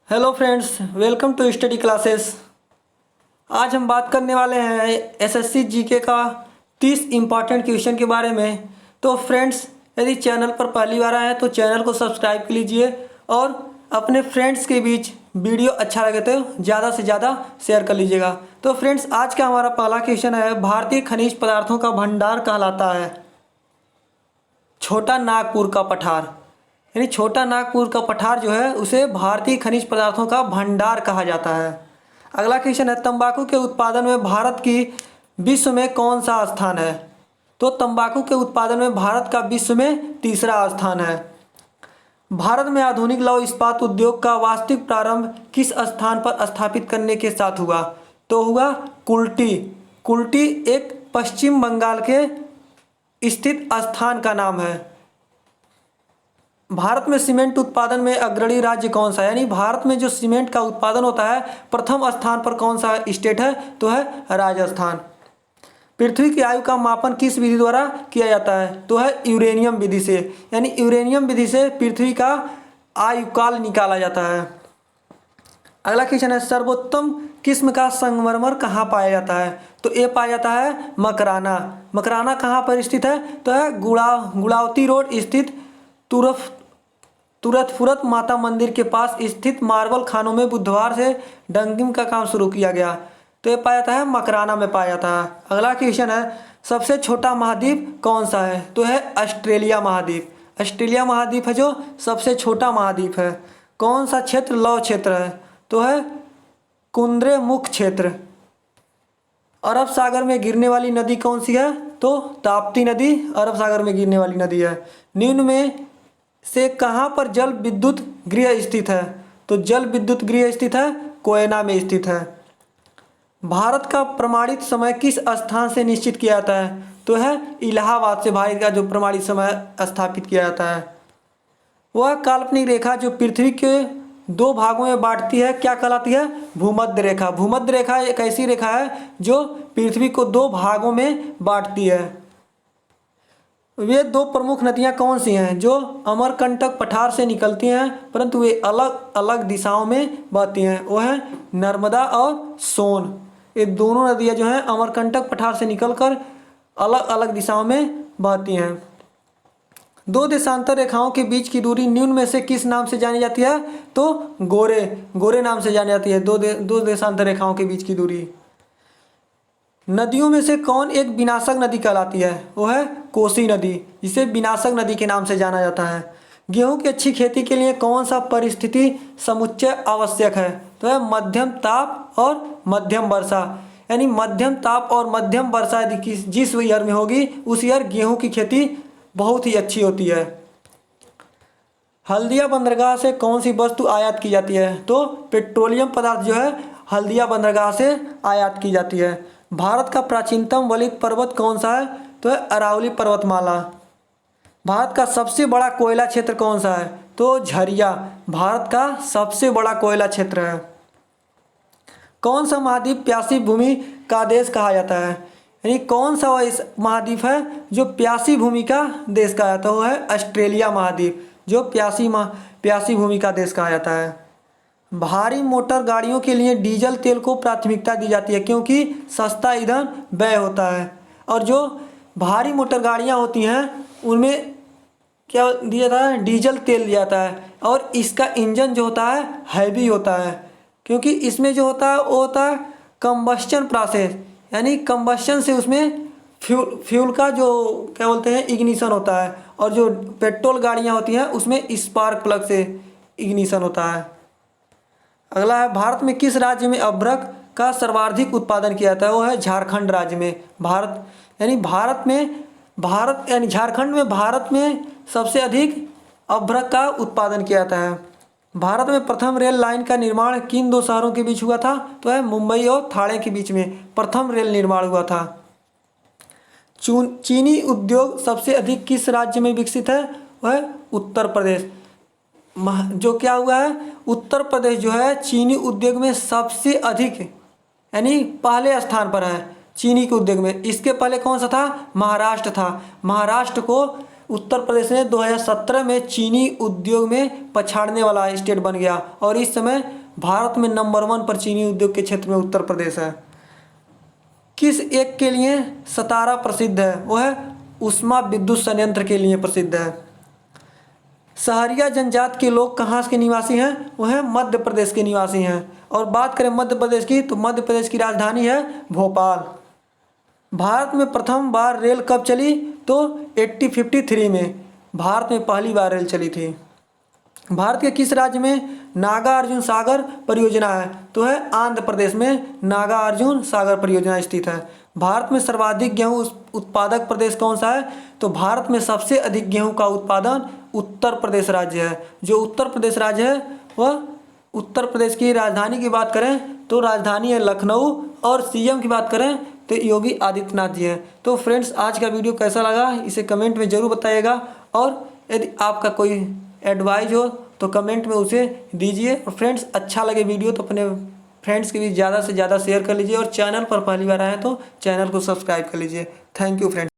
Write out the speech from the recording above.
Hello friends, welcome to study classes. आज हम बात करने वाले हैं एसएससी जीके का 30 इम्पॉर्टेंट क्वेश्चन के बारे में। तो फ्रेंड्स, यदि चैनल पर पहली बार आए हैं तो चैनल को सब्सक्राइब कर लीजिए और अपने फ्रेंड्स के बीच वीडियो अच्छा लगे तो ज़्यादा से ज़्यादा शेयर कर लीजिएगा। तो फ्रेंड्स, आज का हमारा पहला क्वेश्चन है, भारतीय खनिज पदार्थों का भंडार कहलाता है छोटा नागपुर का पठार। यानी छोटा नागपुर का पठार जो है उसे भारतीय खनिज पदार्थों का भंडार कहा जाता है। अगला क्वेश्चन है, तंबाकू के उत्पादन में भारत की विश्व में कौन सा स्थान है? तो तंबाकू के उत्पादन में भारत का विश्व में तीसरा स्थान है। भारत में आधुनिक लौह इस्पात उद्योग का वास्तविक प्रारंभ किस स्थान पर स्थापित करने के साथ हुआ? तो हुआ कुल्टी। कुल्टी एक पश्चिम बंगाल के स्थित स्थान का नाम है। भारत में सीमेंट उत्पादन में अग्रणी राज्य कौन सा है? यानी भारत में जो सीमेंट का उत्पादन होता है प्रथम स्थान पर कौन सा स्टेट है? तो है राजस्थान। पृथ्वी की आयु का मापन किस विधि द्वारा किया जाता है? तो है यूरेनियम विधि से। यानी यूरेनियम विधि से पृथ्वी का आयुकाल निकाला जाता है। अगला क्वेश्चन है, सर्वोत्तम किस्म का संगमरमर कहाँ पाया जाता है? तो ये पाया जाता है मकराना। मकराना कहाँ पर स्थित है? तो है गुड़ावती रोड स्थित तुरथपुरत माता मंदिर के पास स्थित मार्बल खानों में बुधवार से डंकिंग का काम शुरू किया गया। तो ये पाया जाता है मकराना में पाया जाता है। अगला क्वेश्चन है, सबसे छोटा महाद्वीप कौन सा है? तो है ऑस्ट्रेलिया महाद्वीप। ऑस्ट्रेलिया महाद्वीप है जो सबसे छोटा महाद्वीप है। कौन सा क्षेत्र लौह क्षेत्र है? तो है कुंद्रे मुख क्षेत्र। अरब सागर में गिरने वाली नदी कौन सी है? तो ताप्ती नदी अरब सागर में गिरने वाली नदी है। निम्न में से कहाँ पर जल विद्युत गृह स्थित है? तो जल विद्युत गृह स्थित है कोयना में स्थित है। भारत का प्रमाणित समय किस स्थान से निश्चित किया जाता है? तो है इलाहाबाद से भारत का जो प्रमाणित समय स्थापित किया जाता है। वह काल्पनिक रेखा जो पृथ्वी के दो भागों में बांटती है क्या कहलाती है? भूमध्य रेखा। भूमध्य रेखा एक ऐसी रेखा है जो पृथ्वी को दो भागों में बांटती है। वे दो प्रमुख नदियां कौन सी हैं जो अमरकंटक पठार से निकलती हैं परंतु वे अलग अलग दिशाओं में बहती हैं? वो है नर्मदा और सोन। ये दोनों नदियां जो हैं अमरकंटक पठार से निकलकर अलग अलग दिशाओं में बहती हैं। दो देशांतर रेखाओं के बीच की दूरी निम्न में से किस नाम से जानी जाती है? तो गोरे नाम से जानी जाती है दो देशांतर रेखाओं के बीच की दूरी। नदियों में से कौन एक विनाशक नदी कहलाती है? वो है कोसी नदी, जिसे विनाशक नदी के नाम से जाना जाता है। गेहूं की अच्छी खेती के लिए कौन सा परिस्थिति समुच्चय आवश्यक है? तो है मध्यम ताप और मध्यम वर्षा। यानी मध्यम ताप और मध्यम वर्षा यदि जिस ईयर में होगी उस ईयर गेहूं की खेती बहुत ही अच्छी होती है। हल्दिया बंदरगाह से कौन सी वस्तु आयात की जाती है? तो पेट्रोलियम पदार्थ जो है हल्दिया बंदरगाह से आयात की जाती है। भारत का प्राचीनतम वलित पर्वत कौन सा है? तो है अरावली पर्वतमाला। भारत का सबसे बड़ा कोयला क्षेत्र कौन सा है? तो झरिया भारत का सबसे बड़ा कोयला क्षेत्र है। कौन सा महाद्वीप प्यासी भूमि का देश कहा जाता है? यानी कौन सा इस महाद्वीप है जो प्यासी भूमि का देश कहा जाता है? वो है ऑस्ट्रेलिया महाद्वीप जो प्यासी भूमि का देश कहा जाता है। भारी मोटर गाड़ियों के लिए डीजल तेल को प्राथमिकता दी जाती है क्योंकि सस्ता ईंधन व्यय होता है। और जो भारी मोटर गाड़ियां होती हैं उनमें क्या दिया जाता है? डीजल तेल दिया जाता है। और इसका इंजन जो होता है हैवी होता है क्योंकि इसमें जो होता है वो होता है कंबस्चन प्रोसेस। यानी कंबस्चन से उसमें फ्यूल का जो क्या बोलते हैं इग्निशन होता है। और जो पेट्रोल गाड़ियाँ होती हैं उसमें स्पार्क प्लग से इग्निशन होता है। अगला है, भारत में किस राज्य में अभ्रक का सर्वाधिक उत्पादन किया जाता है? वो है झारखंड राज्य में। झारखंड में भारत में सबसे अधिक अभ्रक का उत्पादन किया जाता है। भारत में प्रथम रेल लाइन का निर्माण किन दो शहरों के बीच हुआ था? तो है मुंबई और ठाणे के बीच में प्रथम रेल निर्माण हुआ था। चीनी उद्योग सबसे अधिक किस राज्य में विकसित है? वह है उत्तर प्रदेश। जो क्या हुआ है, उत्तर प्रदेश जो है चीनी उद्योग में सबसे अधिक यानी पहले स्थान पर है चीनी के उद्योग में। इसके पहले कौन सा था? महाराष्ट्र था। महाराष्ट्र को उत्तर प्रदेश ने 2017 में चीनी उद्योग में पछाड़ने वाला स्टेट बन गया और इस समय भारत में नंबर 1 पर चीनी उद्योग के क्षेत्र में उत्तर प्रदेश है। किस एक के लिए सतारा प्रसिद्ध है? वो है उष्मा विद्युत संयंत्र के लिए प्रसिद्ध है। सहरिया जनजाति के लोग कहाँ के निवासी हैं? वो है मध्य प्रदेश के निवासी हैं। और बात करें मध्य प्रदेश की, तो मध्य प्रदेश की राजधानी है भोपाल। भारत में प्रथम बार रेल कब चली? तो 1853 में भारत में पहली बार रेल चली थी। भारत के किस राज्य में नागार्जुन सागर परियोजना है? तो है आंध्र प्रदेश में नागार्जुन सागर परियोजना स्थित है। भारत में सर्वाधिक गेहूं उत्पादक प्रदेश कौन सा है? तो भारत में सबसे अधिक गेहूं का उत्पादन उत्तर प्रदेश राज्य है। जो उत्तर प्रदेश राज्य है वह उत्तर प्रदेश की राजधानी की बात करें तो राजधानी है लखनऊ, और सीएम की बात करें तो योगी आदित्यनाथ जी हैं। तो फ्रेंड्स, आज का वीडियो कैसा लगा इसे कमेंट में ज़रूर बताइएगा, और यदि आपका कोई एडवाइस हो तो कमेंट में उसे दीजिए। और फ्रेंड्स, अच्छा लगे वीडियो तो अपने फ्रेंड्स के भी ज़्यादा से ज़्यादा शेयर कर लीजिए, और चैनल पर पहली बार आए तो चैनल को सब्सक्राइब कर लीजिए। Thank you friends.